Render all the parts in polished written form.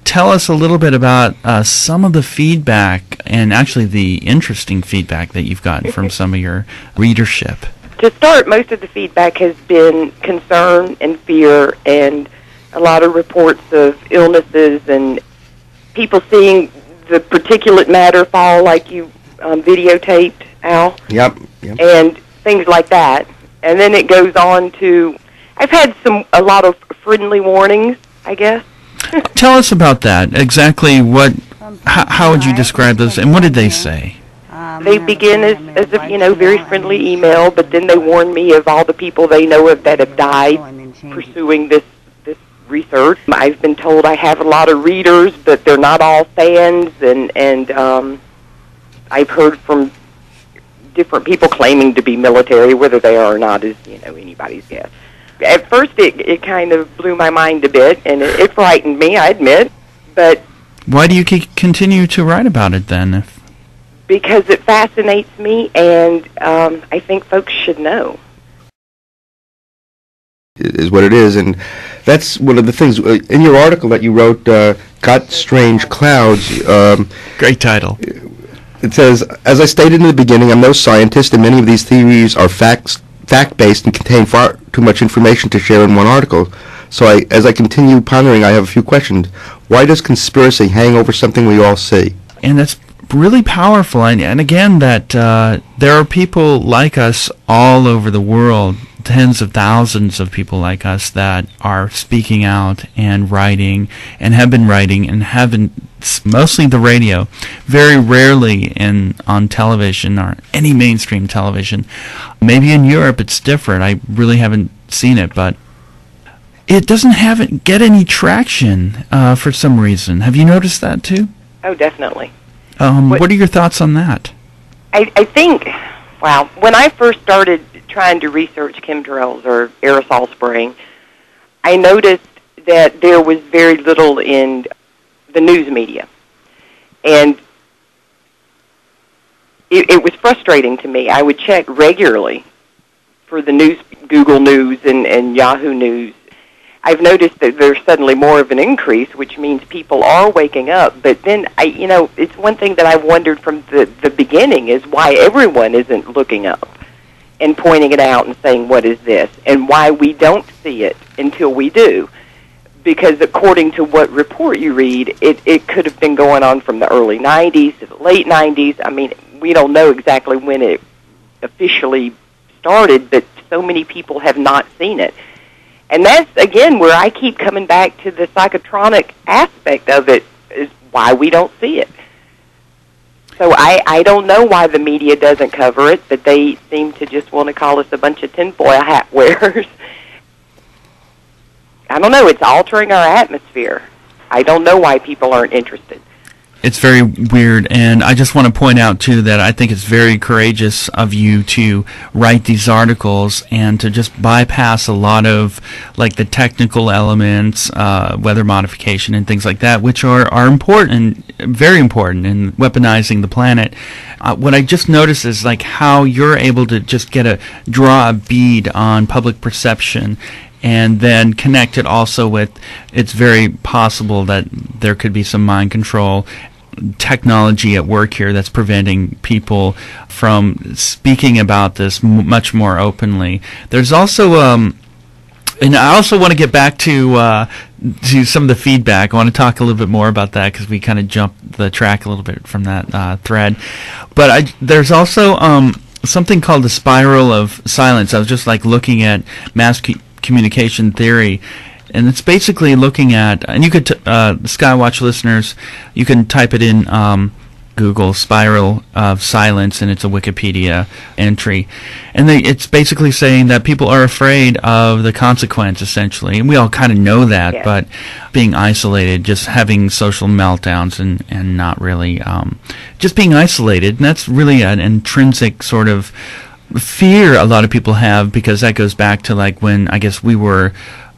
Tell us a little bit about some of the feedback, and actually the interesting feedback that you've gotten from some of your readership. To start, most of the feedback has been concern and fear, and a lot of reports of illnesses and people seeing the particulate matter fall like you videotaped, Al. Yep. And things like that. And then it goes on to, I've had a lot of friendly warnings, I guess. Tell us about that. Exactly how would you describe those, and what did they say? They begin as a very friendly email, but then they warn me of all the people they know of that have died pursuing this research. I've been told I have a lot of readers, but they're not all fans, and I've heard from different people claiming to be military. Whether they are or not is anybody's guess. At first, it kind of blew my mind a bit, and it frightened me, I admit. But why do you continue to write about it then? Because it fascinates me, and I think folks should know. It is what it is, and that's one of the things. In your article that you wrote, Got Strange Clouds... great title. It says, as I stated in the beginning, I'm no scientist, and many of these theories are fact-based and contain far too much information to share in one article. So as I continue pondering, I have a few questions. Why does conspiracy hang over something we all see? And that's really powerful. And again, that there are people like us all over the world, tens of thousands of people like us that are speaking out and writing and have been writing and have been mostly the radio, very rarely on television or any mainstream television. Maybe in Europe it's different. I really haven't seen it, but it doesn't get any traction for some reason. Have you noticed that too? Oh, definitely. What are your thoughts on that? I think, when I first started trying to research chemtrails or aerosol spraying, I noticed that there was very little in the news media. And it was frustrating to me. I would check regularly for the news, Google News and Yahoo News. I've noticed that there's suddenly more of an increase, which means people are waking up. But then, it's one thing that I've wondered from the beginning is why everyone isn't looking up and pointing it out and saying, what is this? And why we don't see it until we do. Because according to what report you read, it could have been going on from the early 90s to the late 90s. I mean, we don't know exactly when it officially started, but so many people have not seen it. And that's, again, where I keep coming back to the psychotronic aspect of it, is why we don't see it. So I don't know why the media doesn't cover it, but they seem to just want to call us a bunch of tinfoil hat wearers. I don't know. It's altering our atmosphere. I don't know why people aren't interested. It's very weird, and I just want to point out, too, that I think it's very courageous of you to write these articles and to just bypass a lot of, like, the technical elements, weather modification and things like that, which are important, very important in weaponizing the planet. What I just noticed is, like, how you're able to just draw a bead on public perception and then connect it also with, it's very possible that there could be some mind control technology at work here that's preventing people from speaking about this much more openly. There's also, and I also want to get back to some of the feedback. I want to talk a little bit more about that because we kind of jumped the track a little bit from that thread. But there's also something called the spiral of silence. I was just looking at mass communication theory, and it's basically looking at, and you could, Skywatch listeners, you can type it in Google, spiral of silence, and it's a Wikipedia entry. And it's basically saying that people are afraid of the consequence, essentially. And we all kind of know that, yeah. But being isolated, just having social meltdowns and not really, just being isolated, and that's really an intrinsic sort of fear a lot of people have, because that goes back to when I guess we were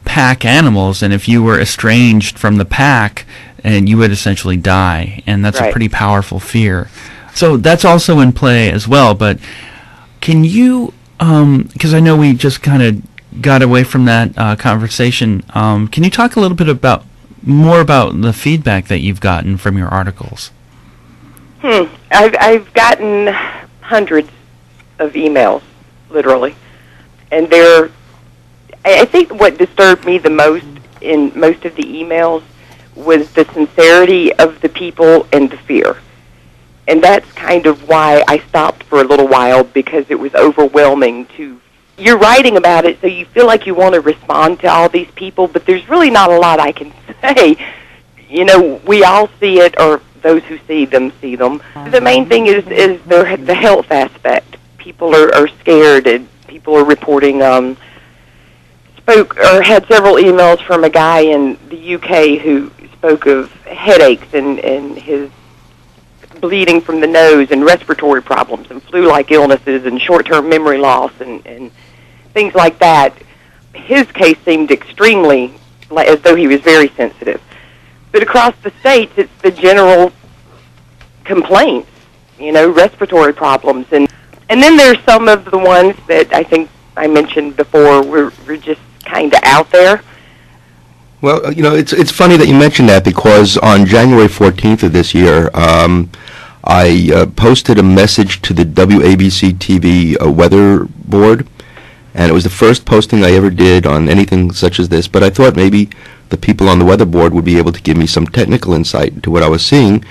pack animals, and if you were estranged from the pack, and you would essentially die, and that's right. A pretty powerful fear. So that's also in play as well. But can you, because I know we just kind of got away from that conversation, can you talk a little bit about more about the feedback that you've gotten from your articles. I've gotten hundreds of emails, literally, and I think what disturbed me the most in most of the emails was the sincerity of the people and the fear. And that's kind of why I stopped for a little while, because it was overwhelming you're writing about it, so you feel like you want to respond to all these people, but there's really not a lot I can say. You know, we all see it, or those who see them see them. The main thing is the health aspect. People are scared, and people are reporting, had several emails from a guy in the UK who spoke of headaches and his bleeding from the nose and respiratory problems and flu-like illnesses and short-term memory loss and things like that. His case seemed extremely as though he was very sensitive. But across the states, it's the general complaints, you know, respiratory problems. And then there's some of the ones that I think I mentioned before were just kind of out there. Well, you know, it's funny that you mentioned that, because on January 14th of this year, I posted a message to the WABC TV weather board, and it was the first posting I ever did on anything such as this, but I thought maybe the people on the weather board would be able to give me some technical insight into what I was seeing.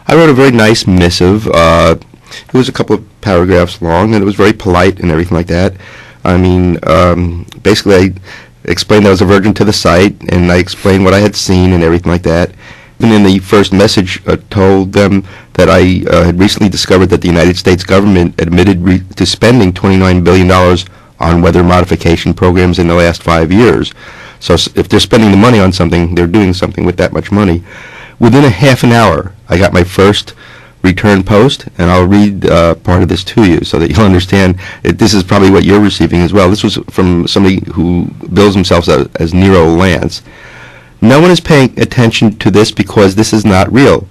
I wrote a very nice missive. It was a couple of paragraphs long, and it was very polite and everything like that. I mean, basically I explained I was a virgin to the site, and I explained what I had seen and everything like that. Even in the first message, told them that I had recently discovered that the United States government admitted to spending $29 billion on weather modification programs in the last 5 years. So if they're spending the money on something, they're doing something with that much money. Within a half an hour, I got my first return post, and I'll read part of this to you so that you'll understand. This is probably what you're receiving as well. This was from somebody who bills himself as Nero Lance. No one is paying attention to this because this is not real.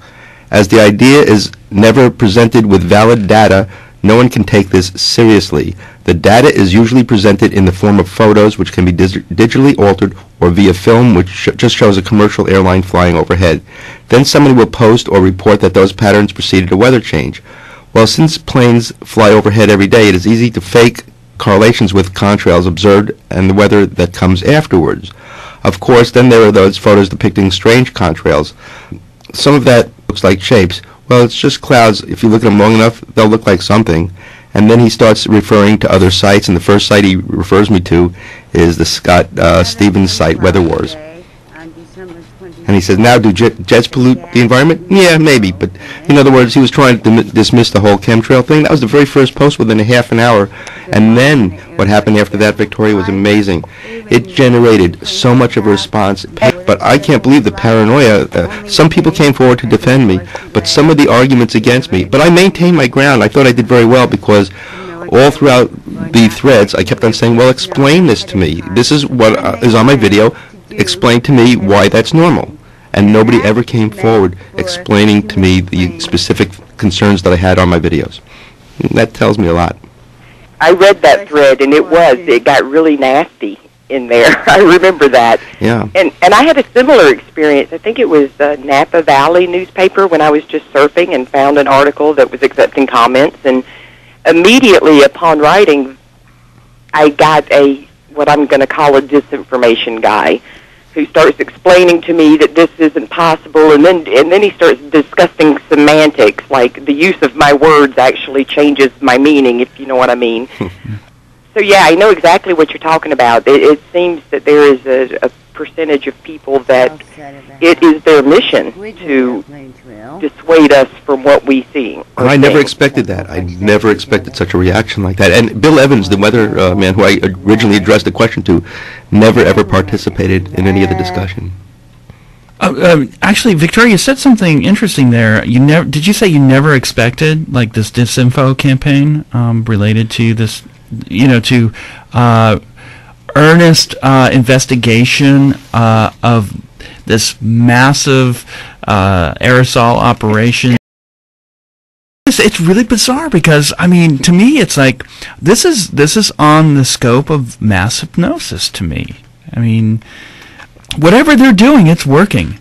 As the idea is never presented with valid data, no one can take this seriously. The data is usually presented in the form of photos, which can be digitally altered, or via film, which just shows a commercial airline flying overhead. Then somebody will post or report that those patterns preceded a weather change. Well, since planes fly overhead every day, it is easy to fake correlations with contrails observed and the weather that comes afterwards. Of course, then there are those photos depicting strange contrails. Some of that looks like shapes. Well, it's just clouds. If you look at them long enough, they'll look like something. And then he starts referring to other sites, and the first site he refers me to is the Scott Stevens site, Weather Wars. And he says, now do jets pollute the environment? Yeah, maybe. But in other words, he was trying to dismiss the whole chemtrail thing. That was the very first post within a half an hour. And then what happened after that, Victoria, was amazing. It generated so much of a response. But I can't believe the paranoia. Some people came forward to defend me, but some of the arguments against me. But I maintained my ground. I thought I did very well, because all throughout the threads, I kept on saying, well, explain this to me. This is what is on my video. Explain to me why that's normal. And nobody ever came forward explaining to me the specific concerns that I had on my videos. That tells me a lot. I read that thread, and it got really nasty in there. I remember that. Yeah. And I had a similar experience. I think it was the Napa Valley newspaper, when I was just surfing and found an article that was accepting comments, and immediately upon writing, I got what I'm going to call a disinformation guy, who starts explaining to me that this isn't possible, and then he starts discussing semantics, like the use of my words actually changes my meaning, if you know what I mean. So yeah, I know exactly what you're talking about. It seems that there is a percentage of people that it is their mission to dissuade us from what we see. And I never expected that. I never expected such a reaction like that. And Bill Evans, the weather man who I originally addressed the question to, never ever participated in any of the discussion. Actually, Victoria, you said something interesting there. Did you say you never expected like this disinfo campaign related to this, to earnest investigation of this massive aerosol operation? It's really bizarre, because I mean, to me, it's like this is on the scope of mass hypnosis. To me, I mean, whatever they're doing, it's working.